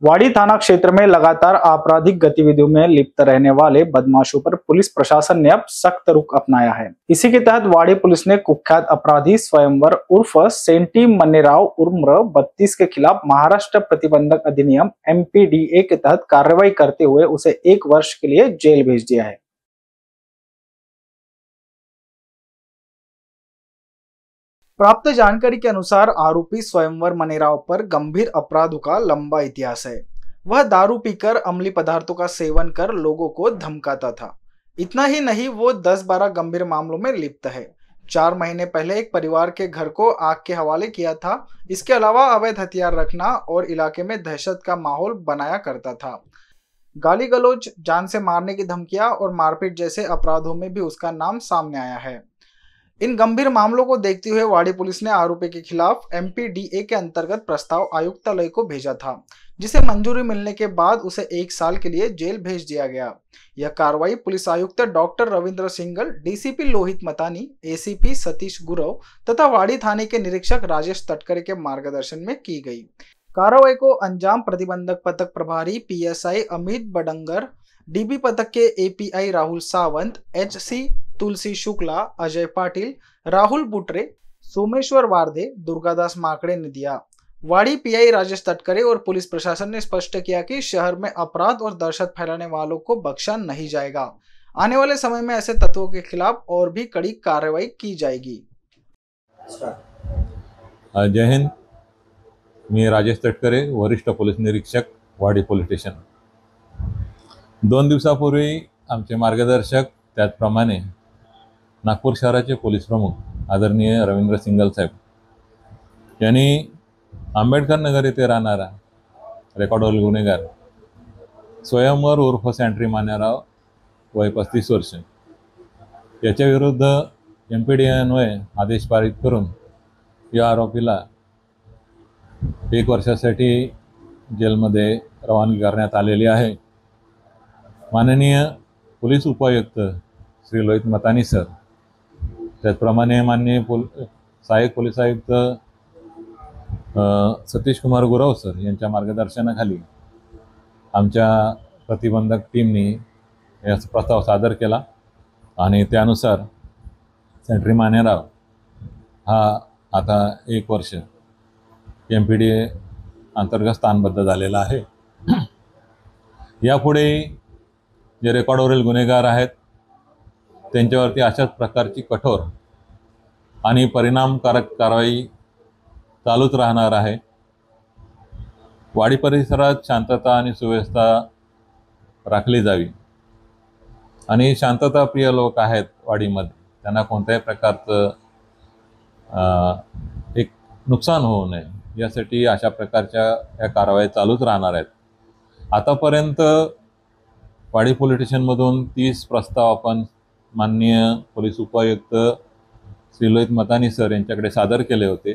वाड़ी थाना क्षेत्र में लगातार आपराधिक गतिविधियों में लिप्त रहने वाले बदमाशों पर पुलिस प्रशासन ने अब सख्त रुख अपनाया है। इसी के तहत वाड़ी पुलिस ने कुख्यात अपराधी स्वयंवर उर्फ सेंटी मन्नेराव उम्र 32 के खिलाफ महाराष्ट्र प्रतिबंधक अधिनियम MPDA के तहत कार्रवाई करते हुए उसे 1 वर्ष के लिए जेल भेज दिया है। प्राप्त जानकारी के अनुसार आरोपी स्वयंवर मन्नेराव पर गंभीर अपराधों का लंबा इतिहास है। वह दारू पीकर अम्लीय पदार्थों का सेवन कर लोगों को धमकाता था। इतना ही नहीं, वो 10-12 गंभीर मामलों में लिप्त है। 4 महीने पहले एक परिवार के घर को आग के हवाले किया था। इसके अलावा अवैध हथियार रखना और इलाके में दहशत का माहौल बनाया करता था। गाली गलौज, जान से मारने की धमकियां और मारपीट जैसे अपराधों में भी उसका नाम सामने आया है। इन गंभीर मामलों को देखते हुए वाड़ी पुलिस ने आरोपी के खिलाफ MPDA के अंतर्गत प्रस्ताव आयुक्तालय को भेजा था, जिसे मंजूरी मिलने के बाद उसे 1 साल के लिए जेल भेज दिया गया। यह कार्रवाई पुलिस आयुक्त doctor Ravindra Singal, DCP Lohit Matani, ACP Satish Gurav तथा वाड़ी थाने के निरीक्षक राजेश तटकरे के मार्गदर्शन में की गई। कार्रवाई को अंजाम प्रतिबंधक पथक प्रभारी PSI अमित बडंगर, DB पथक के API राहुल सावंत, HC तुलसी शुक्ला, अजय पाटिल, राहुल बुटरे, सोमेश्वर वार्दे, दुर्गादास माकड़े ने दिया। वाड़ी PI राजेश तटकरे और पुलिस प्रशासन ने स्पष्ट किया कि शहर में अपराध और दहशत फैलाने वालों को बख्शा नहीं जाएगा। आने वाले समय में ऐसे तत्वों के खिलाफ और भी कड़ी कार्रवाई की जाएगी। जय हिंद। मी राजेश तटकरे, वरिष्ठ पोलीस निरीक्षक, वाडी पोलीस स्टेशन। 2 दिवसापूर्वी आमचे मार्गदर्शक, त्याचप्रमाणे नागपूर शहराचे पोलीस प्रमुख आदरणीय रवींद्र सिंगल साहेब यांनी आंबेडकर नगर येथे राहणारा रेकॉर्डवरील गुन्हेगार स्वयंवर उर्फ सेंट्री मन्नेराव वय 35 वर्ष याच्या विरुद्ध MPDA अन्वये आदेश पारित करून या आरोपीला 1 वर्षासाठी जेलमध्ये रवानगी करण्यात आलेली आहे। माननीय पोलीस उपायुक्त श्री लोहित मतानी सर, त्याचप्रमाणे माननीय सहाय्यक पोलीस आयुक्त सतीश कुमार गुरव सर यांच्या मार्गदर्शनाखाली आमच्या प्रतिबंधक टीमने याचा प्रस्ताव सादर केला आणि त्यानुसार सेंट्री मन्नेराव हा आता 1 वर्ष MPDA अंतर्गत स्थानबद्ध झालेला आहे। यापुढे जे रेकॉर्डवरील गुन्हेगार आहेत त्यांच्यावरती अशाच प्रकारची कठोर आणि परिणामकारक कारवाई चालूच राहणार आहे। वाडी परिसरात शांतता आणि सुव्यवस्था राखली जावी आणि शांतताप्रिय लोक आहेत वाडीमध्ये, त्यांना कोणत्याही प्रकारचं एक नुकसान होऊ नये यासाठी अशा प्रकारच्या या कारवाई चालूच राहणार आहेत। आतापर्यंत वाडी पोलीस स्टेशनमधून 30 प्रस्ताव आपण माननीय पोलीस उपायुक्त श्री लोहित मतानी सर यांच्याकडे सादर केले होते।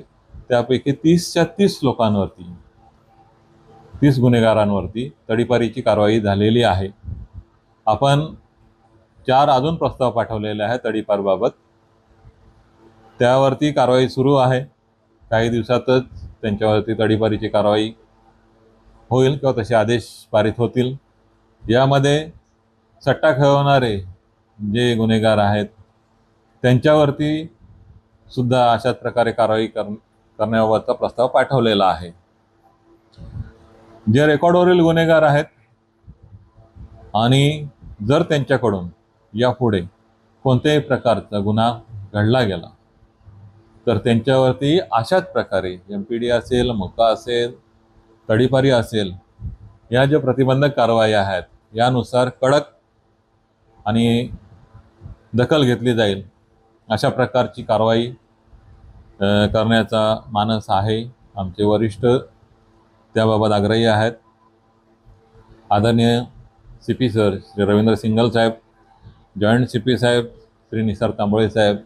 त्यापैकी 30च्या 30 लोकांवरती, 30 गुन्हेगारांवरती तडीपारीची कारवाई झालेली आहे। आपण 4 अजून प्रस्ताव पाठवलेले आहेत तडीपारबाबत, त्यावरती कारवाई सुरू आहे। काही दिवसातच त्यांच्यावरती तडीपारीची कारवाई होईल किंवा तसे आदेश पारित होतील। यामध्ये सट्टा खेळवणारे जे गुन्हेगार आहेत त्यांच्यावरती सुद्धा अशाच प्रकारे कारवाई करण्याबाबतचा प्रस्ताव पाठवलेला आहे। जे रेकॉर्डवरील गुन्हेगार आहेत आणि जर त्यांच्याकडून यापुढे कोणत्याही प्रकारचा गुन्हा घडला गेला तर त्यांच्यावरती अशाच प्रकारे MPDA असेल, मोका असेल, तडीपारी असेल, या ज्या प्रतिबंधक कारवाई आहेत यानुसार कडक आणि दखल घेतली जाईल अशा प्रकारची कारवाई करण्याचा मानस आहे। आमचे वरिष्ठ त्याबाबत आग्रही आहेत। आदरणीय CP sir Shri Ravindra Singal saheb, joint CP saheb Shri Nisar Tambale saheb,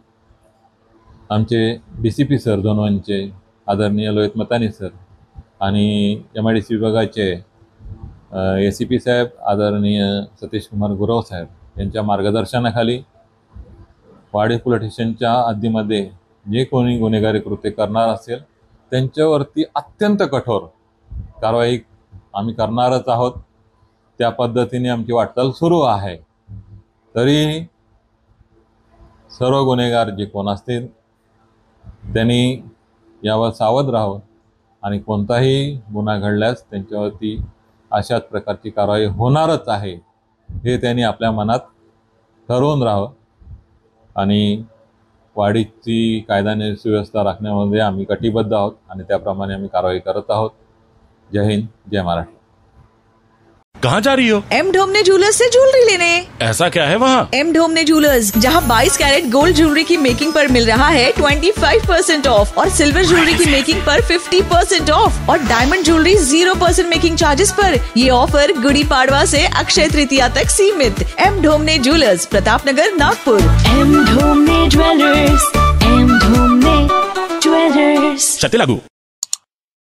आमचे DCP सर दोनोंचे आदरणीय लोहित मतानी सर आणि MIDC विभागाचे ACP साहेब आदरणीय सतीश कुमार गुरव साहेब यांच्या मार्गदर्शनाखाली वाडी पोलीस स्टेशनच्या हद्दीमध्ये जे कोणी गुन्हेगारी कृत्य करणार असेल त्यांच्यावरती अत्यंत कठोर कारवाई आम्ही करणारच आहोत. त्या पद्धतीने आमची वाटचाल सुरू आहे. तरी सर्व गुन्हेगार जे कोण असतील त्यांनी यावर सावध राहावं आणि कोणताही गुन्हा घडल्यास त्यांच्यावरती अशाच प्रकारची कारवाई होणारच आहे हे त्यांनी आपल्या मनात ठरवून राहावं. आणि वाडीची कायदा आणि सुव्यवस्था राखण्यामध्ये आम्ही कटिबद्ध आहोत आणि त्याप्रमाणे आम्ही कारवाई करत आहोत. जय हिंद, जय महाराष्ट्र. कहाँ जा रही हो? एम ढोमने ज्वेलर्स से ज्वेलरी लेने. ऐसा क्या है वहाँ? एम ढोमने ज्वेलर्स, जहाँ 22 कैरेट गोल्ड ज्वेलरी की मेकिंग पर मिल रहा है 25% ऑफ और सिल्वर ज्वेलरी की मेकिंग पर 50% ऑफ और डायमंड ज्वेलरी 0% मेकिंग चार्जेस पर. ये ऑफर गुड़ी पाड़वा से अक्षय तृतीया तक सीमित. M Dhomne jewellers, Pratapnagar, Nagpur. M Dhomne jewellers, M Dhomne jewellers. शर्तें लागू.